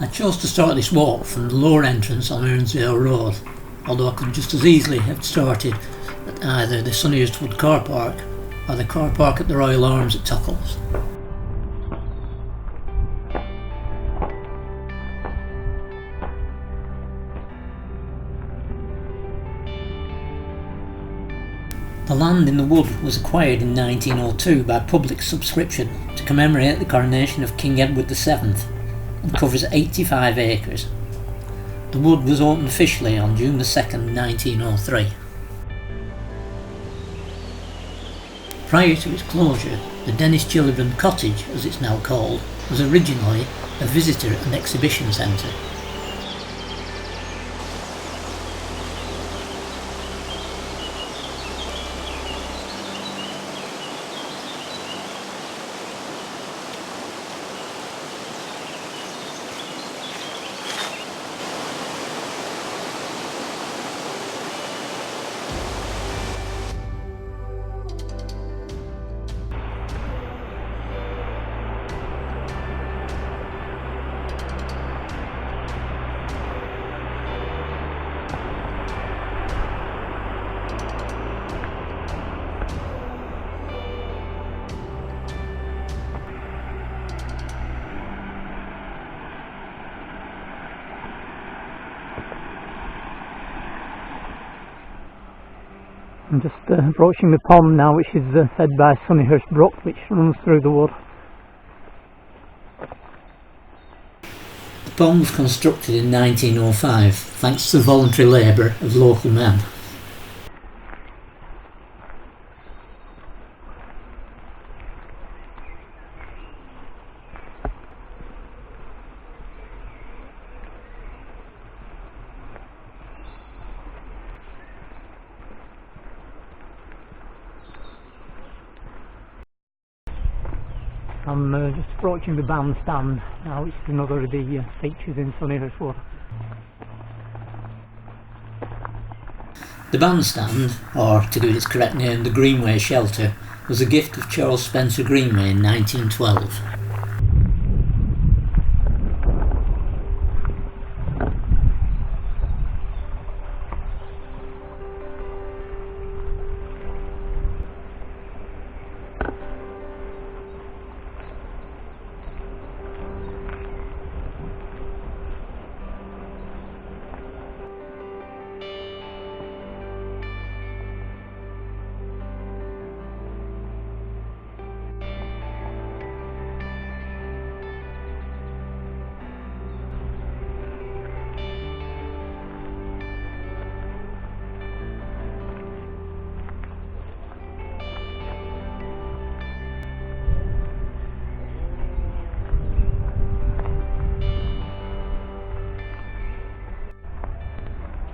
I chose to start this walk from the lower entrance on Ernsdale Road, although I could just as easily have started at either the Sunnyhurst Wood car park or the car park at the Royal Arms at Tuckles. The land in the wood was acquired in 1902 by public subscription to commemorate the coronation of King Edward VII and covers 85 acres. The wood was opened officially on June 2nd, 1903. Prior to its closure, the Dennis Chilibran Cottage, as it's now called, was originally a visitor and exhibition centre. I'm just approaching the pond now, which is fed by Sunnyhurst Brook, which runs through the wood. The pond was constructed in 1905 thanks to the voluntary labour of local men. I'm just approaching the bandstand now, which is another of the features in Sunnyhurst Wood. The bandstand, or to give it its correct name, the Greenway Shelter, was a gift of Charles Spencer Greenway in 1912.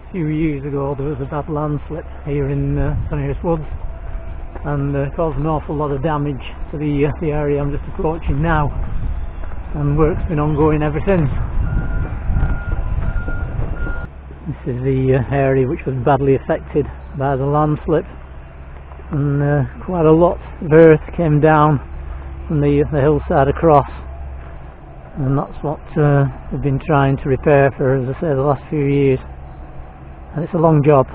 A few years ago there was a bad landslip here in Sunnyhurst Woods and caused an awful lot of damage to the area I'm just approaching now, and work's been ongoing ever since. This is the area which was badly affected by the landslip, and quite a lot of earth came down from the hillside across, and that's what they've been trying to repair for, as I say, the last few years. And it's a long job.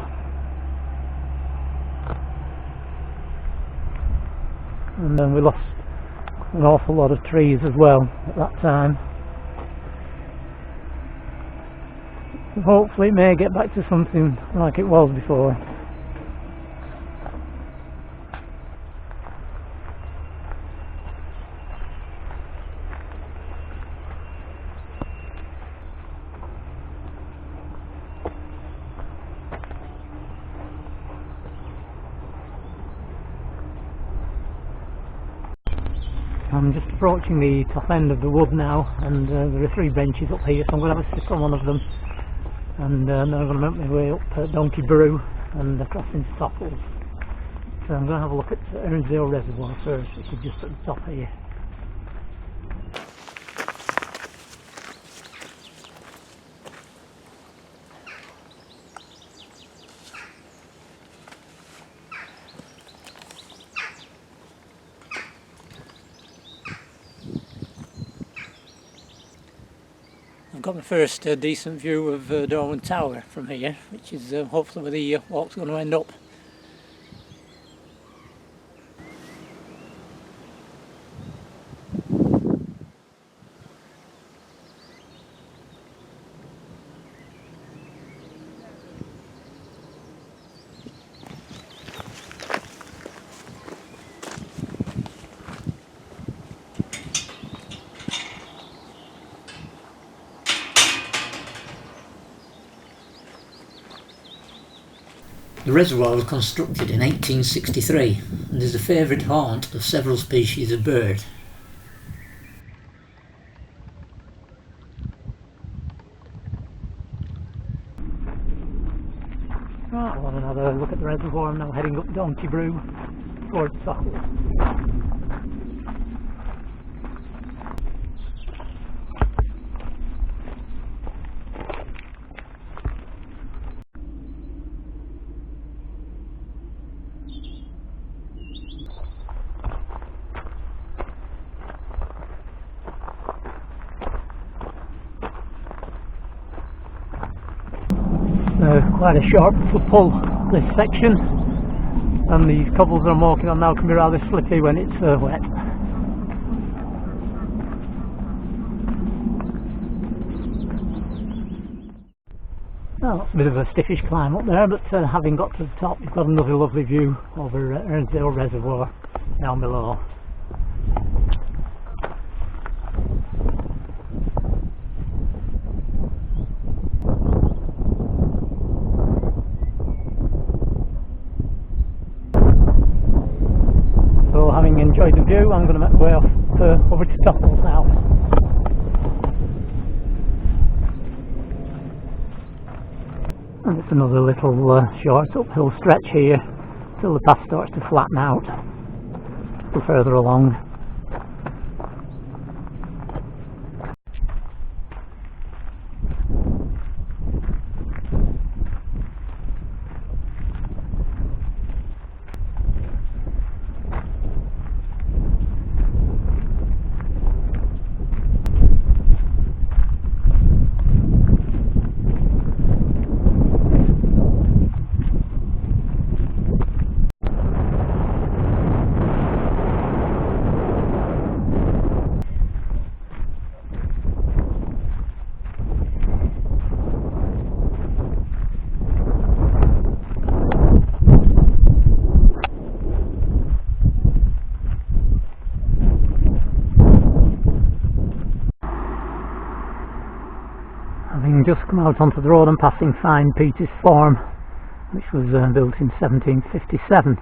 And then we lost an awful lot of trees as well at that time. Hopefully it may get back to something like it was before. I'm just approaching the top end of the wood now, and there are 3 benches up here, so I'm going to have a sit on one of them, and then I'm going to make my way up Donkey Brew and across into Topples. So I'm going to have a look at Ernsdale Reservoir first, which is just at the top here. got my first decent view of Darwen Tower from here, which is hopefully where the walk's going to end up. The reservoir was constructed in 1863 and is a favourite haunt of several species of bird. Right, we'll have another look at the reservoir. I'm now heading up Donkey Brew towards Sockle. Quite a sharp pull this section, and these cobbles that I'm walking on now can be rather slippy when it's wet. Well, that's a bit of a stiffish climb up there, but having got to the top, you've got another lovely view over Ernsdale Reservoir down below. Having enjoyed the view, I'm going to make my way off over to Topples now. And it's another little short uphill stretch here till the path starts to flatten out a little further along. Having just come out onto the road, I'm passing Fine Peter's Farm, which was built in 1757,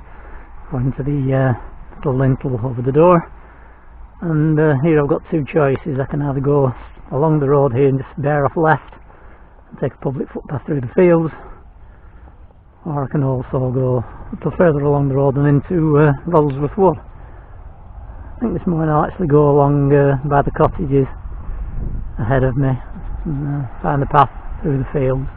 according to the little lintel over the door. And here I've got two choices. I can either go along the road here and just bear off left and take a public footpath through the fields, or I can also go a little further along the road and into Rollsworth Wood. I think this morning I'll actually go along by the cottages ahead of me and find the path through the fields.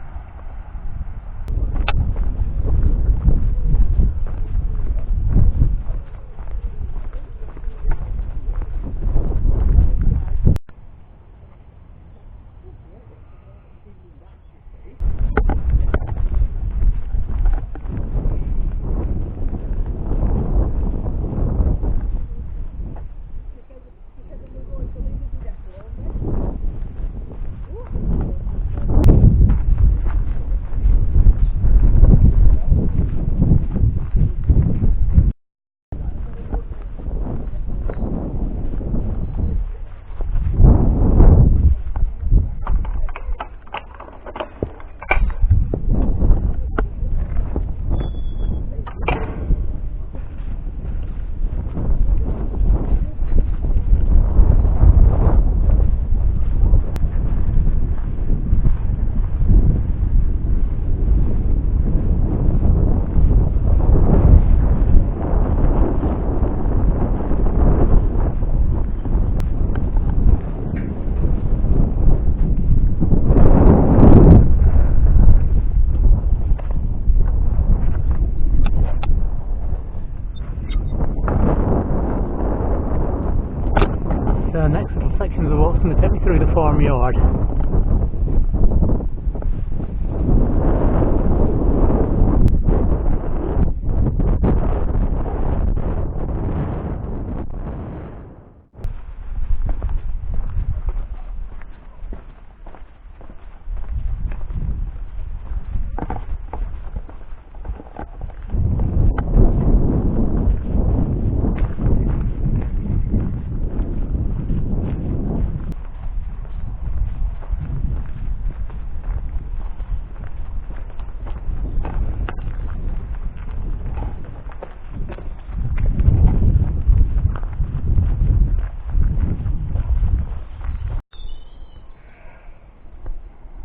next little section of the walk's going to take me through the farmyard.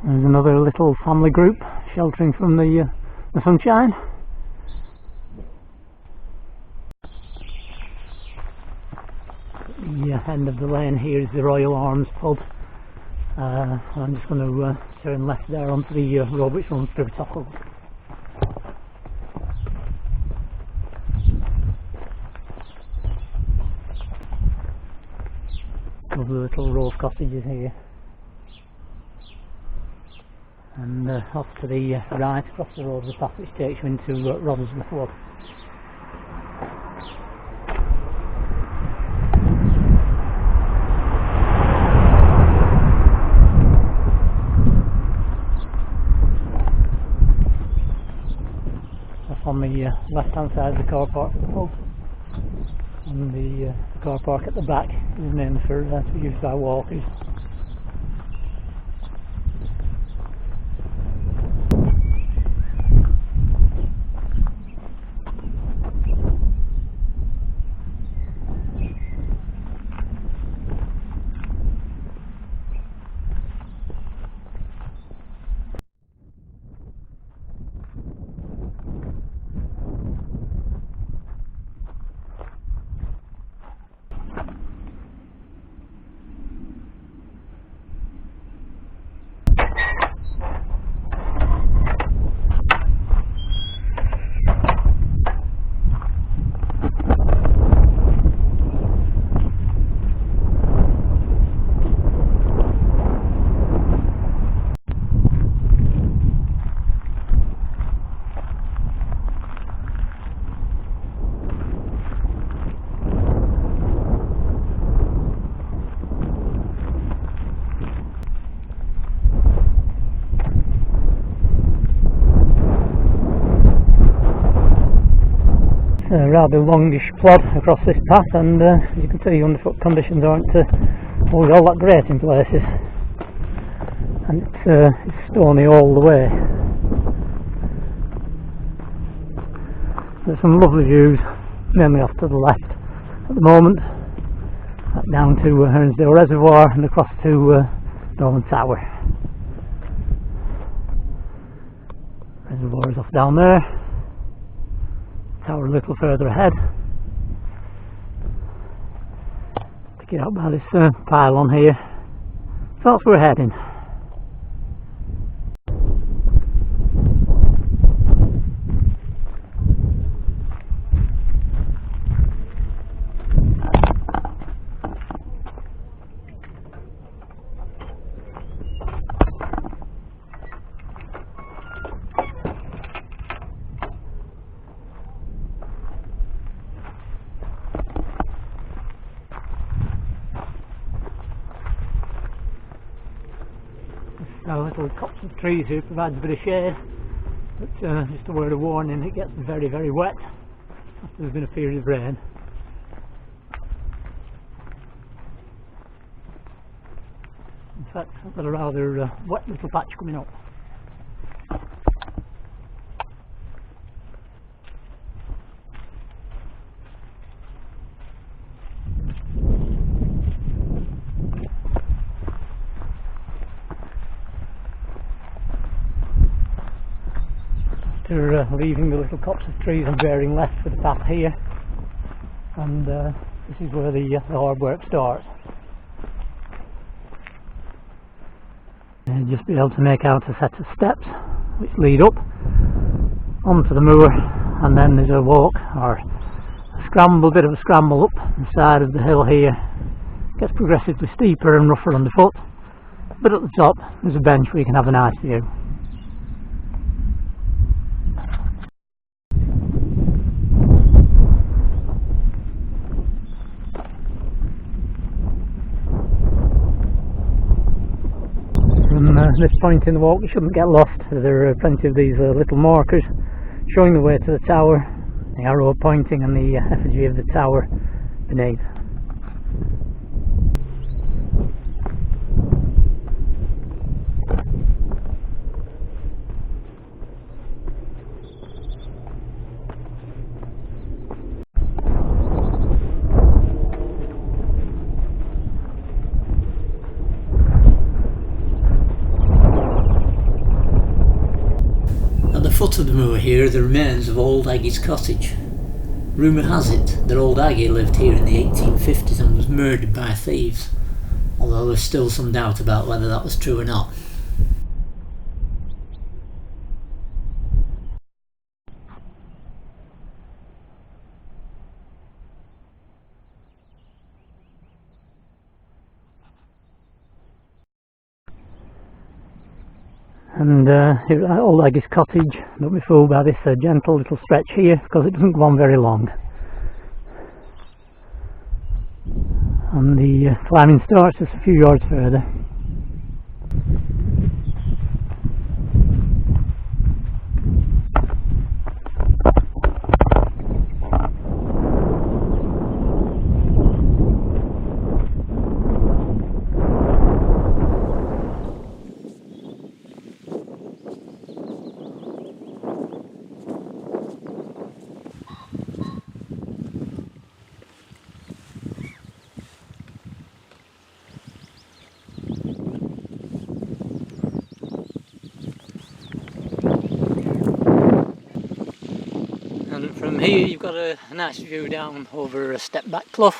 There's another little family group sheltering from the sunshine. The end of the lane here is the Royal Arms pub. I'm just going to turn left there onto the road which runs through Tockle. Lovely little row of cottages here. And off to the right across the road is a path which takes you into Rothersmith Wood. Off on the left hand side of the car park at the pub, and the car park at the back is named for to be used by walkers. A rather longish plod across this path, and as you can see, underfoot conditions aren't always all that great in places, and it's stony all the way. There's some lovely views, mainly off to the left at the moment, back down to Hernsdale Reservoir and across to Darwen Tower. Reservoir is off down there. Tower a little further ahead. Pick it up by this pylon here. So that's where we're heading. A little copse of trees here provides a bit of shade, but just a word of warning, it gets very, very wet after there's been a period of rain. In fact, I've got a rather wet little patch coming up. After leaving the little copse of trees and bearing left for the path here, and this is where the hard work starts. And just be able to make out a set of steps which lead up onto the moor, and then there's a walk or a scramble, bit of a scramble up the side of the hill here, gets progressively steeper and rougher underfoot, but at the top there's a bench where you can have a nice view. From this point in the walk you shouldn't get lost. There are plenty of these little markers showing the way to the tower, the arrow pointing and the effigy of the tower beneath. At the foot of the moor here are the remains of old Aggie's cottage. Rumour has it that old Aggie lived here in the 1850s and was murdered by thieves, although there's still some doubt about whether that was true or not. And here's old Aggie's cottage. Don't be fooled by this gentle little stretch here, because it doesn't go on very long. And the climbing starts just a few yards further. And from here you've got a nice view down over a step back clough.